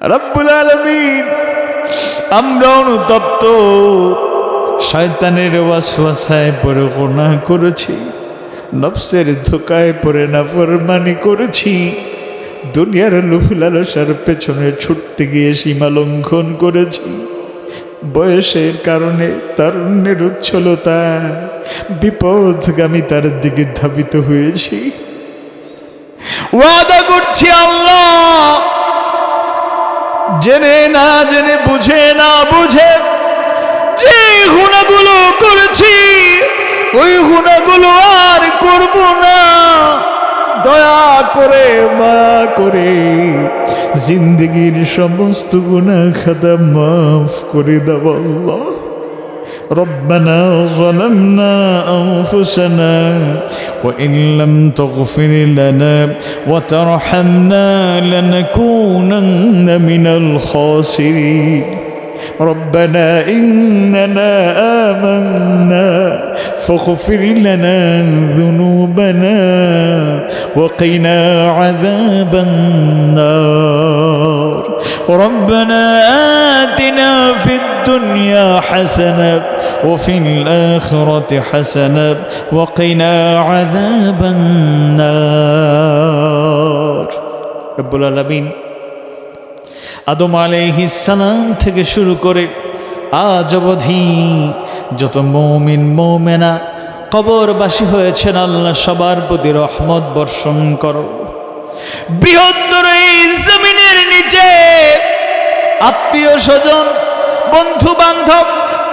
রব্বুল আলামিন আমরা অনুতপ্ত, শয়তানের ওয়াসওয়াসায় পড়ে গুনাহ করেছি, নফসের ধোঁকায় পড়ে নাফরমানি করেছি, দুনিয়ার লোভ লালসার পেছনে ছুটতে গিয়ে সীমা লঙ্ঘন করেছি, বয়সের কারণে তারুণ্যের উচ্ছলতা বিপদগামিতার দিকে ধাবিত হয়েছি। ওয়াদা করছি আল্লাহ, জেনে না জেনে, বুঝে না বুঝে যে গুনাহগুলো করেছি ওই গুনাহগুলো আর করব না। দয়া করে মায়া করে জিন্দগির সমস্ত গুনাহ খাতা মাফ করে দাও আল্লাহ। ربنا ظلمنا أنفسنا وإن لم تغفر لنا وترحمنا لنكونن من الخاسرين ربنا إننا آمنا فاغفر لنا ذنوبنا وقنا عذاب النار ربنا آتنا في الدنيا حسنة وفي الآخرة حسنة وقنا عذاب النار رب العالمين আদম আলাইহিস সালাম থেকে শুরু করে আজ অবধি যত মুমিন মুমিনা কবরবাসী হয়েছেন আল্লাহ সবার প্রতি রহমত বর্ষণ করো। বৃহত্তর এই জমিনের নিচে আত্মীয় স্বজন, বন্ধু বান্ধব,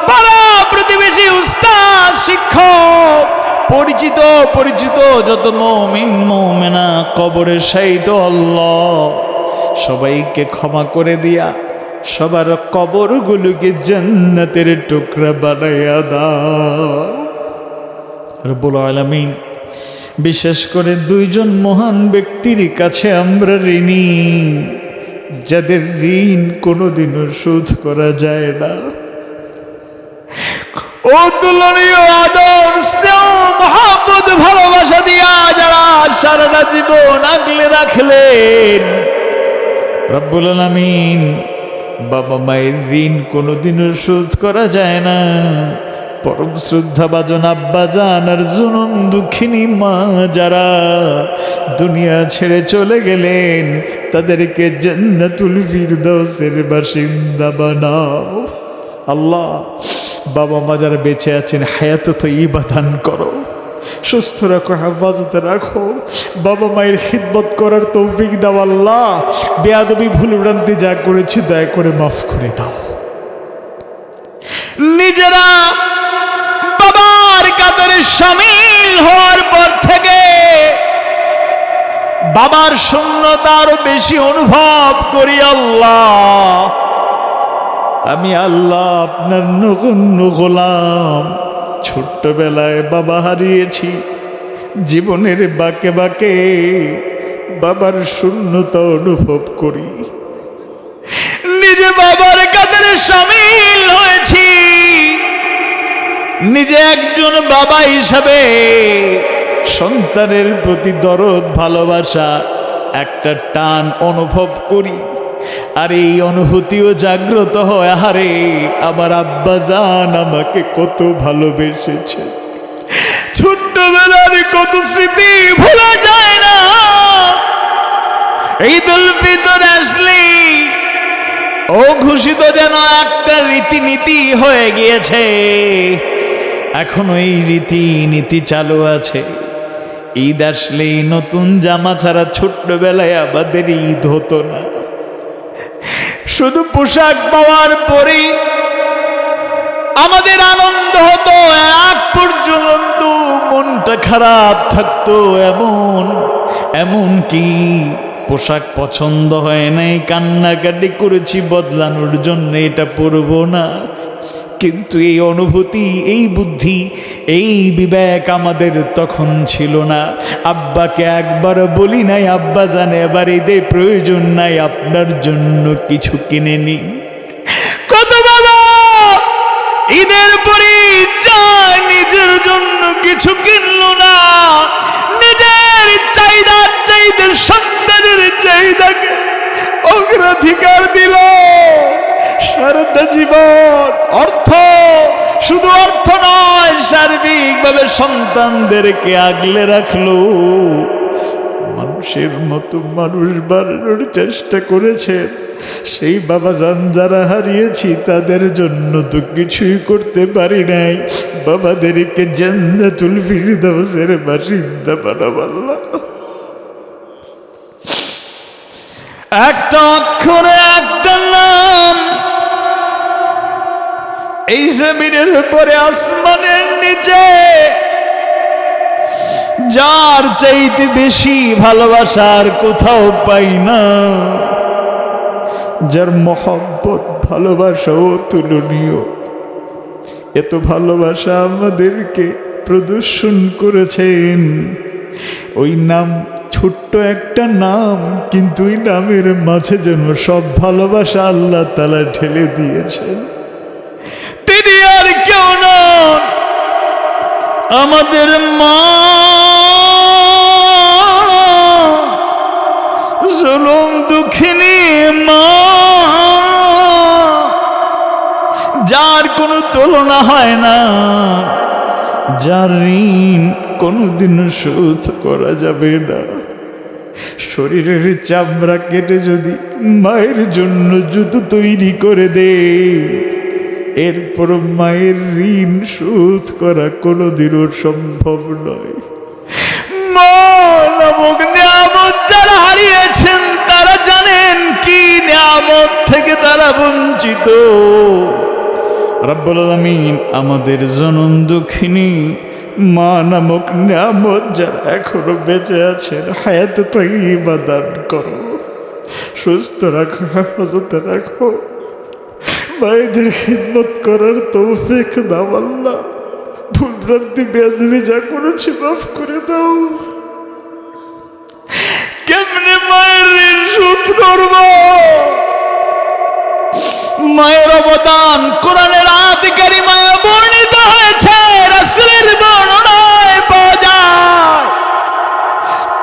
পাড়া প্রতিবেশী, উস্তাদ, শিক্ষক, পরিচিত পরিচিত যত মুমিন মুমিনা কবরে শায়িত আল্লাহ সবাইকে ক্ষমা করে দিয়া সবার কবরগুলোকে জান্নাতের টুকরা বানাইয়া দাও রব্বুল আলামিন। বিশেষ করে দুইজন মহান ব্যক্তির কাছে আমরা ঋণী, যাদের ঋণ কোনোদিনও শোধ করা যায় না। অতুলনীয় আদর, স্নেহ, মহব্বত, ভালোবাসা দিয়া যারা সারাটা জীবন আগলে রাখলেন রব্বুল আলামিন, বাবা মায়ের ঋণ কোনোদিনও শোধ করা যায় না। পরম শ্রদ্ধাভাজন আব্বাজান আর জনম দুঃখিনী মা যারা দুনিয়া ছেড়ে চলে গেলেন তাদেরকে জান্নাতুল ফিরদাউসের বাসিন্দা বানাও আল্লাহ। বাবা মা যারা বেঁচে আছেন হায়াত তয়্যিবা দান করো, সুস্থ রাখো, হেফাজতে রাখো, বাবা মায়ের খিদমত করার তৌফিক দাও আল্লাহ। বেয়াদবি ভুল ভ্রান্তি যা করেছি দয়া করে মাফ করে দাও। নিজেরা বাবার কাতারে শামিল হওয়ার পর থেকে বাবার শূন্যতা আরো বেশি অনুভব করি আল্লাহ। আমি আল্লাহ আপনার নগণ্য গোলাম, ছোট্টবেলায় বাবা হারিয়েছি, জীবনের বাঁকে বাঁকে বাবার শূন্যতা অনুভব করি, নিজে বাবার কাতারে শামিল হয়েছি, নিজে একজন বাবা হিসাবে সন্তানের প্রতি দরদ, ভালোবাসা, একটা টান অনুভব করি। আর এই অনুভূতিও জাগ্রত হয়, আহারে আমার আব্বাজান আমাকে কত ভালোবেসেছে। ছোট্টবেলার কত স্মৃতি ভোলা যায় না। ঈদুল ফিতর আসলে ও ঘোষিত যেন একটা রীতিনীতি হয়ে গিয়েছে, এখনো এই রীতিনীতি চালু আছে। ঈদ আসলেই নতুন জামা ছাড়া ছোট্টবেলায় আমাদের ঈদ হতো না। শুধু পোশাক পাওয়ার পরেই আমাদের আনন্দ হতো, এক পর্যন্ত মনটা খারাপ থাকতো। এমন কি পোশাক পছন্দ হয় নাই, কান্নাকাটি করেছি বদলানোর জন্য, এটা পরবো না। কিন্তু এই অনুভূতি, এই বুদ্ধি, এই বিবেক আমাদের তখন ছিল না। আব্বাকে একবার বলি নাই, আব্বা জানে এবার ঈদে প্রয়োজন নাই, আপনার জন্য কিছু কিনে নিন। কত বাবা ঈদের পরে যায় নিজের জন্য কিছু কিনলো না, নিজের চাহিদার চাইতে সন্তানের চাহিদাকে অগ্রাধিকার দিল। সারাটা জীবন অর্থ, শুধু অর্থ নয়, সার্বিকভাবে সন্তানদেরকে আগলে রাখলো। মানুষের মতো মানুষ বানানোর চেষ্টা করেছে। সেই বাবাজান যারা হারিয়েছি তাদের জন্য তো কিছুই করতে পারি নাই। বাবাদেরকে জান্নাতুল ফিরদাউসের বাসিন্দা বানাবো আল্লাহ। একটা অক্ষরে একটা নাম, এই জমিনের উপরে আসমানের নিচে যার চাইতে বেশি ভালোবাসার কোথাও পাই না, যার মহব্বত ভালোবাসা অতুলনীয়। এত ভালোবাসা আমাদেরকে প্রদর্শন করেছেন। ওই নাম ছোট্ট একটা নাম, কিন্তু ওই নামের মাঝে যেন সব ভালোবাসা আল্লাহ তাআলা ঢেলে দিয়েছেন। তিনি আর কেউ নন, আমাদের মা, জুলুম দুঃখিনী মা, যার কোনো তুলনা হয় না, যার ঋণ কোনোদিন শোধ করা যাবে না। শরীরের চামড়া কেটে যদি মায়ের জন্য জুতো তৈরি করে দে, এরপর মায়ের ঋণ শোধ করা কোনোদিনও সম্ভব নয়। মা নামক নিয়ামত যারা হারিয়েছেন তারা জানেন কি নিয়ামত থেকে তারা বঞ্চিত। রব্বুল আলামিন আমাদের জনম দুঃখিনী মা নামক নিয়ামত যারা এখনো বেঁচে আছেন, হায়াত তাইয়্যিবা দান করো, সুস্থ রাখো, হেফাজতে রাখো। মায়েদের খিদমত করার তৌফিক দাও আল্লাহ। ভুল ভ্রান্তি বেয়াদবি যা করেছি মাফ করে দাও। কেমনে মায়ের ঋণ শোধ করব? মায়ের অবদান কোরআনের আয়াতে কারিমায় বর্ণিত হয়েছে, রাসূলের বর্ণনায় পাওয়া যায়।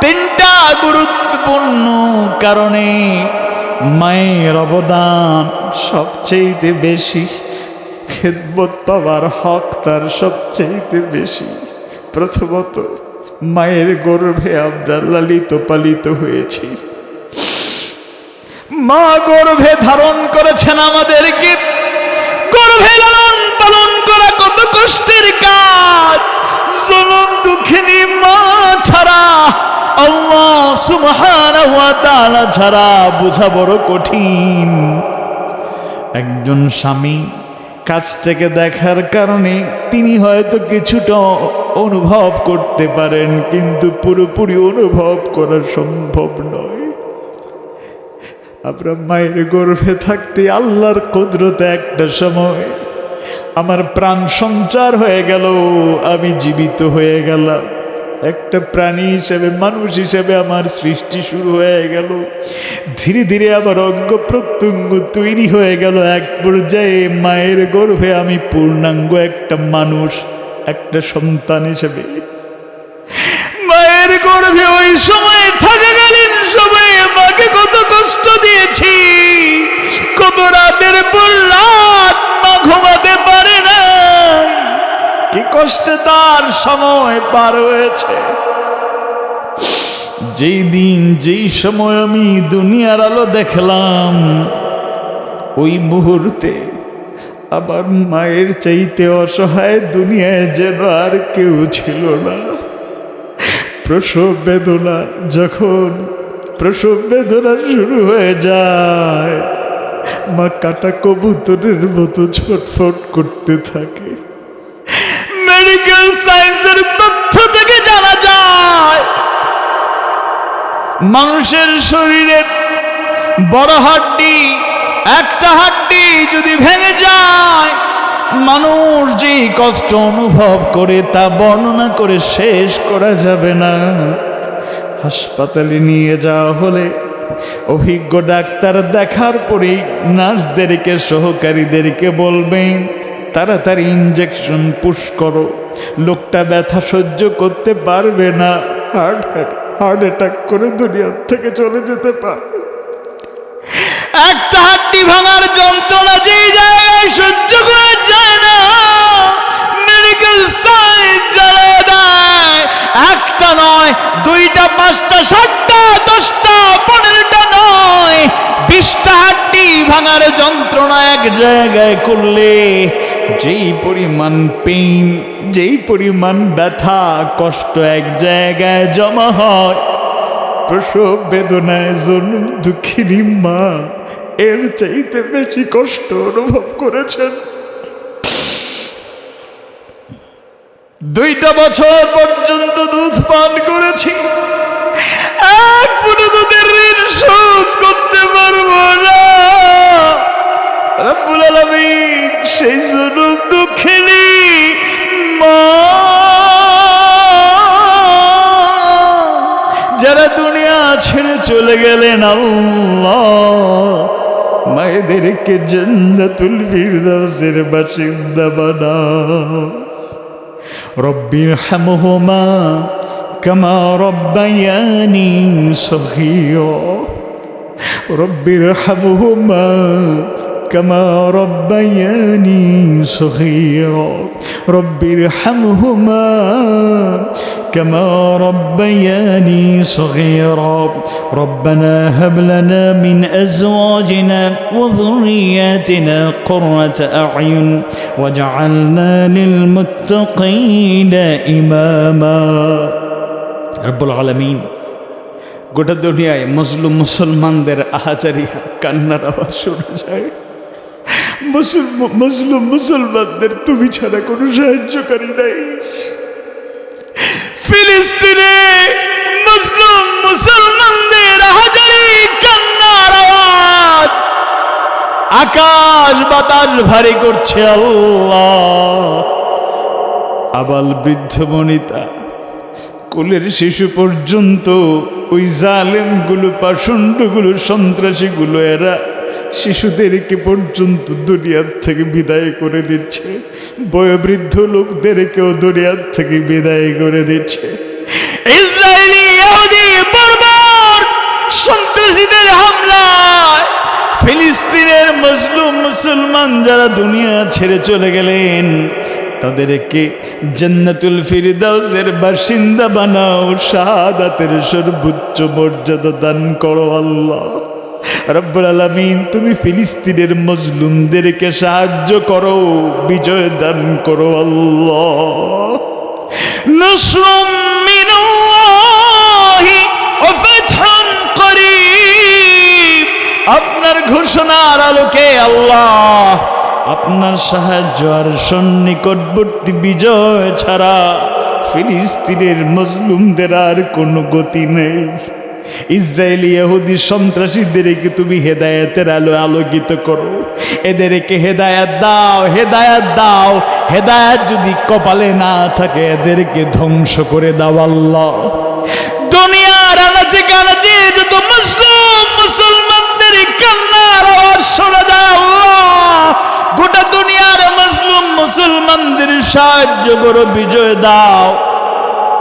তিনটা গুরুত্বপূর্ণ কারণে মায়ের অবদান সবচেয়ে বেশি, খেদমত পাওয়ার হক তার সবচেয়ে বেশি। প্রথমত, মায়ের গর্ভে আমরা লালিত পালিত হয়েছি। মা গর্ভে ধারণ করেছেন আমাদেরকে। গর্ভে লালন পালন করা কত কষ্টের কাজ। জনম দুঃখিনী মা ছাড়া, আল্লাহ সুবহানাহু ওয়া তাআলা ছাড়া বোঝা বড় কঠিন। একজন স্বামী কাছ থেকে দেখার কারণে তিনি হয়তো কিছুটা অনুভব করতে পারেন, কিন্তু পুরোপুরি অনুভব করা সম্ভব নয়। আমরা মায়ের গর্ভে থাকতে আল্লাহর কুদরতে একটা সময় আমার প্রাণ সঞ্চার হয়ে গেল, আমি জীবিত হয়ে গেলাম। একটা প্রাণী হিসেবে, মানুষ হিসেবে আমার সৃষ্টি শুরু হয়ে গেল। ধীরে ধীরে আমার অঙ্গ প্রত্যঙ্গ তৈরি হয়ে গেল। এক পর্যায়ে মায়ের গর্ভে আমি পূর্ণাঙ্গ একটা মানুষ, একটা সন্তান হিসেবে। মায়ের গর্ভে ওই সময় থাকাকালীন সময়ে মাকে কত কষ্ট দিয়েছি, কত রাতের পর রাত মা ঘুমাতে পারে না। কি কষ্টে তার সময় পার হয়েছে। যেই দিন যেই সময় আমি দুনিয়ার আলো দেখলাম, ওই মুহূর্তে আমার মায়ের চাইতে অসহায় দুনিয়ায় যেন আর কেউ ছিল না। প্রসব বেদনা, যখন প্রসব বেদনা শুরু হয়ে যায়, মা কাটা কবুতরের মতো ছটফট করতে থাকে। মেডিকেল সায়েন্সের তথ্য থেকে জানা যায়, মানুষের শরীরের বড় হাড্ডি, একটা হাড্ডি যদি ভেঙে যায়, মানুষ যে কষ্ট অনুভব করে তা বর্ণনা করে শেষ করা যাবে না। হাসপাতালে নিয়ে যাওয়া হলে অভিজ্ঞ ডাক্তার দেখার পরেই নার্সদেরকে, সহকারীদেরকে বলবেন, তাড়াতাড়ি ইঞ্জেকশন পুশ করো, লোকটা ব্যথা সহ্য করতে পারবে না, হার্ট অ্যাটাক করে দুনিয়া থেকে চলে যেতে পারে। একটা হাড্ডি ভাঙার যন্ত্রণা যেই জায়গায় সহ্য করা যায় না, মেডিকেল সায়েন্স জ্বালিয়ে দেয়। একটা নয়, দুইটা, পাঁচটা, সাতটা, 10টা, 15টা নয়, 20টা হাড্ডি ভাঙার যন্ত্রণা এক জায়গায় করলে যেই পরিমাণ পেইন, যেই পরিমাণ ব্যথা কষ্ট এক জায়গায় জমা হয়, প্রসব বেদনায় জন্ম দুঃখিনী মা এর চাইতে বেশি কষ্ট অনুভব করেছেন। 2টা বছর পর্যন্ত দুধ পান করেছি, এক ফুটো দুধের ঋণ শোধ করতে পারবো না। রব্বুল আলামিন সেই জনম দুঃখিনী মা যারা দুনিয়া ছেড়ে চলে গেলেন, আল্লাহ মায়েদেরকে জান্নাতুল ফিরদাউসের বাসিন্দা বানাও। রব্বির হামহুমা কামা রব্বায়ানি সগীরা, রব্বির হামহুমা কামা রব্বায়ানি সগীরা, রব্বির হামহুমা كما ربياني صغيرا ربنا هب لنا من أزواجنا وذرياتنا قرة أعين واجعلنا للمتقين إماما رب العالمين গোটা দুনিয়ায় মজলুম মুসলমানদের আহাজারি কান্নার আওয়াজ শোনা যায়। মজলুম মুসলমানদের তুমি ছাড়া কোনো সাহায্যকারী নাই। ফিলিস্তিনে মুসলিম মুসলমানদের হাজারি কান্নার আওয়াজ আকাশ বাতাস ভারী করছে। আল্লাহ, আবাল বৃদ্ধ বনিতা কোলের শিশু পর্যন্ত ওই জালেমগুলো, পাষণ্ডগুলো, সন্ত্রাসীগুলো এরা শিশুদেরকে পর্যন্ত দুনিয়ার থেকে বিদায় করে দিচ্ছে, বয়োবৃদ্ধ লোকদেরকেও দুনিয়ার থেকে বিদায় করে দিচ্ছে। ইসরায়েলি ইহুদি বর্বর সন্ত্রাসীদের হামলায় ফিলিস্তিনের মজলুম মুসলমান যারা দুনিয়া ছেড়ে চলে গেলেন, তাদেরকে জান্নাতুল ফিরদাউসের বাসিন্দা বানাও, শাহাদাতের সর্বোচ্চ মর্যাদা দান করো। আল্লাহ রব্বুল আলামিন তুমি ফিলিস্তিনের মজলুমদেরকে সাহায্য করো, বিজয় দান করো। আল্লাহ নাসরুম মিনাল্লাহি ওয়া ফাতহুন করিব, আপনার ঘোষণার আলোকে আল্লাহ আপনার সাহায্য আর সন্নিকটবর্তী বিজয় ছাড়া ফিলিস্তিনের মজলুমদের আর কোনো গতি নেই। ইসরায়েলি ইহুদি সন্ত্রাসীদেরকে তুমি হেদায়েতের আলো আলোকিত করো, এদেরকে হেদায়েত দাও, হেদায়েত দাও। হেদায়েত যদি কপালে না থাকে এদেরকে ধ্বংস করে দাও। আল্লাহ দুনিয়ার আনাচে কানাচে যত মুসলিম মুসলমানদের কান্নার আওয়াজ শোনা যায়, আল্লাহ গোটা দুনিয়ার মুসলিম মুসলমানদের সাহায্য করো, বিজয় দাও।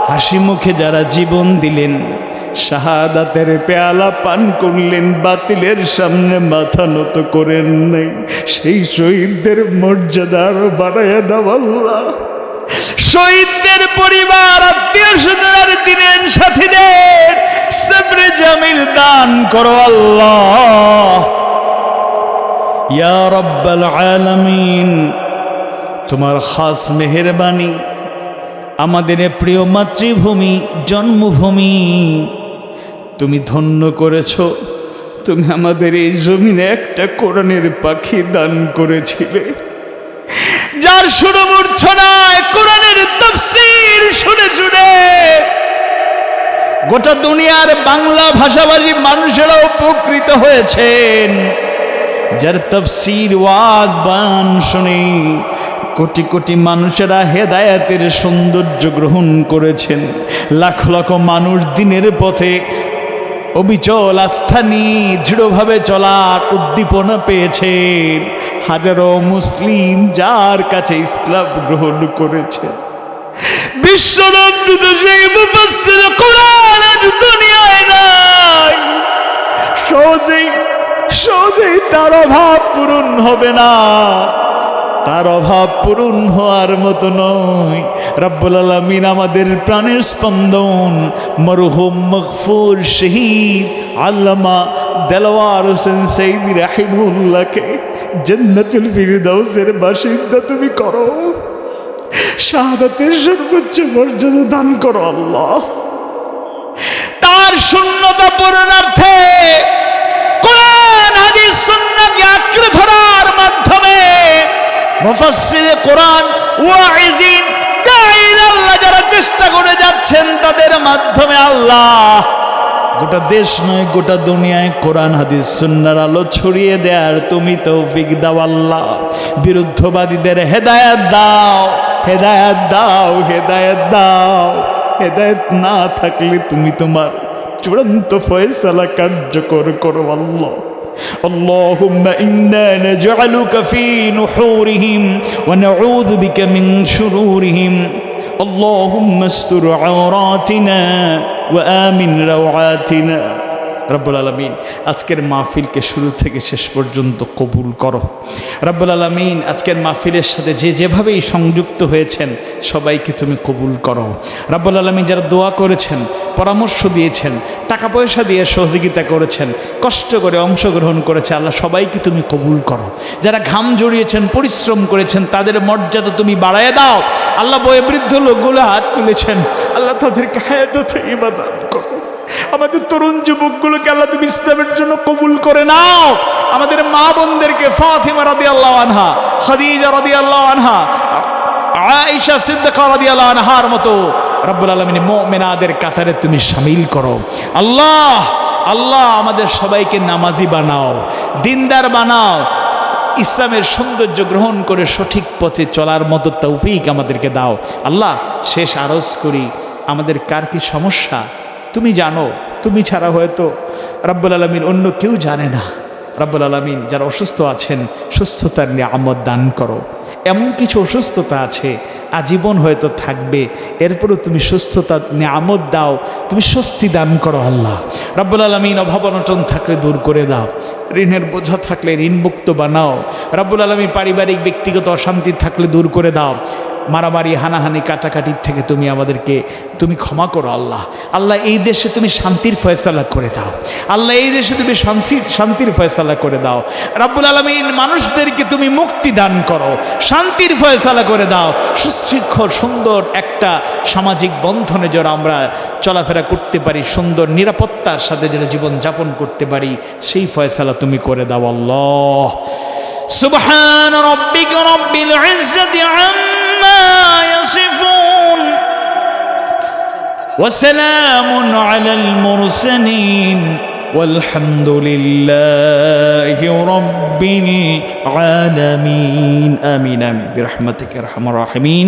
হাসি মুখে যারা জীবন দিলেন, শাহাদাতের পেয়ালা পান করলেন, বাতিলের সামনে মাথা নত করেন নাই, সেই শহীদদের মর্যাদা আরো বাড়াইয়া দাও। আল্লাহ শহীদদের পরিবার, আত্মীয় স্বজনের, দিনের সাথীদের সবরে জামিল দান করো। আল্লাহ ইয়া রাব্বাল আলামিন, তোমার খাস মেহেরবানি আমাদের প্রিয় মাতৃভূমি, জন্মভূমি তুমি ধন্য করেছ। তুমি আমাদের এই জমিনে একটা কোরআনের পাখি দান করেছিলে, যার সুরমূর্ছনায় কোরআনের তাফসীর শুনে শুনে গোটা দুনিয়ার বাংলা ভাষাভাষী মানুষেরা উপকৃত হয়েছেন, যার তাফসীর ওয়াজ বায়ান শুনে কোটি কোটি মানুষেরা হেদায়েতের সৌন্দর্য গ্রহণ করেছেন। লাখ লাখ মানুষ দিনের পথে অবিচল আস্থা নিয়ে দৃঢ়ভাবে চলার উদ্দীপনা পেয়েছেন। হাজারো মুসলিম যার কাছে ইসলাম গ্রহণ করেছে। বিশ্বনন্দিত সেই মুফাসসির কোরআন আজ দুনিয়ায় নাই। সহজেই সহজেই তার অভাব পূরণ হবে না, তার অভাব পূরণ হওয়ার মতো নয়। রব্বুল আলামিন আমাদের প্রাণের স্পন্দন মরহুম মগফুর শহীদ আল্লামা দেলোয়ার হোসেন সঈদী রাহিমাহুল্লাহকে জান্নাতুল ফিরদাউসের বাসিন্দা তুমি করো, শাহাদাতের সর্বোচ্চ মর্যাদা দান করো আল্লাহ। তার শূন্যতা পূরণার্থে কোরআন হাদিস সুন্নাহকে আঁকড়ে ধরার মাধ্যমে মুফাসসিরে কোরআন ওয়াইজিন দাঈল আল্লাহ যারা চেষ্টা করে যাচ্ছেন তাদের মাধ্যমে আল্লাহ গোটা দেশ নয় গোটা দুনিয়ায় কোরআন হাদিস সুন্নাহর আলো ছড়িয়ে দেয়ার তুমি তৌফিক দাও আল্লাহ। বিরুদ্ধবাদীদের হেদায়েত দাও, হেদায়েত দাও, হেদায়েত দাও। হেদায়েত না থাকলে তুমি তোমার চূড়ান্ত ফয়সালা কার্যকর করো আল্লাহ। اللهم إنا نجعلك في نحورهم ونعوذ بك من شرورهم اللهم استر عوراتنا وآمن روعاتنا। রব্বুল আলামিন আজকের মাহফিলকে শুরু থেকে শেষ পর্যন্ত কবুল করো। রব্বুল আলামিন আজকের মাহফিলের সাথে যে যেভাবেই সংযুক্ত হয়েছেন সবাইকে তুমি কবুল করো। রব্বুল আলামিন যারা দোয়া করেছেন, পরামর্শ দিয়েছেন, টাকা পয়সা দিয়ে সহযোগিতা করেছেন, কষ্ট করে অংশগ্রহণ করেছে আল্লাহ সবাইকে তুমি কবুল করো। যারা ঘাম জড়িয়েছেন, পরিশ্রম করেছেন তাদের মর্যাদা তুমি বাড়ায় দাও আল্লাহ। বয়োবৃদ্ধ লোকগুলো হাত তুলেছেন আল্লাহ তাদেরকে হায়াতে তাইয়্যিবা দান করো। আমাদের তরুণ যুবকগুলোকে আল্লাহ তুমি ইসলামের জন্য কবুল করে নাও। আমাদের মা বোনদেরকে ফাতিমা রাদিয়াল্লাহু আনহা, খাদিজা রাদিয়াল্লাহু আনহা, আয়েশা সিদ্দিকা রাদিয়াল্লাহু আনহার মতো রব্বুল আলামিন মুমিনাদের কাতারে তুমি শামিল করো আল্লাহ। আল্লাহ আমাদের সবাইকে নামাজি বানাও, দিনদার বানাও, ইসলামের সৌন্দর্য গ্রহণ করে সঠিক পথে চলার মতো তৌফিক আমাদেরকে দাও আল্লাহ। শেষ আরজ করি, আমাদের কার কি সমস্যা তুমি জানো, তুমি ছাড়া হয়তো রব্বুল আলামিন অন্য কেউ জানে না। রব্বুল আলামিন যারা অসুস্থ আছেন সুস্থতার নিয়ামত দান করো। এমন কিছু অসুস্থতা আছে আজীবন হয়তো থাকবে, এরপরও তুমি সুস্থতার নিয়ামত দাও, তুমি স্বস্তি দান করো আল্লাহ। রব্বুল আলামিন অভাব অনটন থাকলে দূর করে দাও, ঋণের বোঝা থাকলে ঋণমুক্ত বানাও। রব্বুল আলামিন পারিবারিক ব্যক্তিগত অশান্তি থাকলে দূর করে দাও। মারামারি হানাহানি কাটাকাটির থেকে তুমি আমাদেরকে তুমি ক্ষমা করো আল্লাহ। আল্লাহ এই দেশে তুমি শান্তির ফয়সালা করে দাও আল্লাহ, এই দেশে তুমি শান্তির ফয়সালা করে দাও রব্বুল আলামিন। মানুষদেরকে তুমি মুক্তি দান করো, শান্তির ফয়সালা করে দাও। সুশৃঙ্খল সুন্দর একটা সামাজিক বন্ধনে যেন আমরা চলাফেরা করতে পারি, সুন্দর নিরাপত্তার সাথে যেন জীবন যাপন করতে পারি, সেই ফয়সালা তুমি করে দাও আল্লাহ। সুবহান রাব্বিকা রাব্বিল ইজ্জাতি আম্মা ইয়াসিফুন ওয়া সালামুন আলাল মুরসালিন والحمد لله رب العالمين آمين آمين برحمتك يا أرحم الراحمين।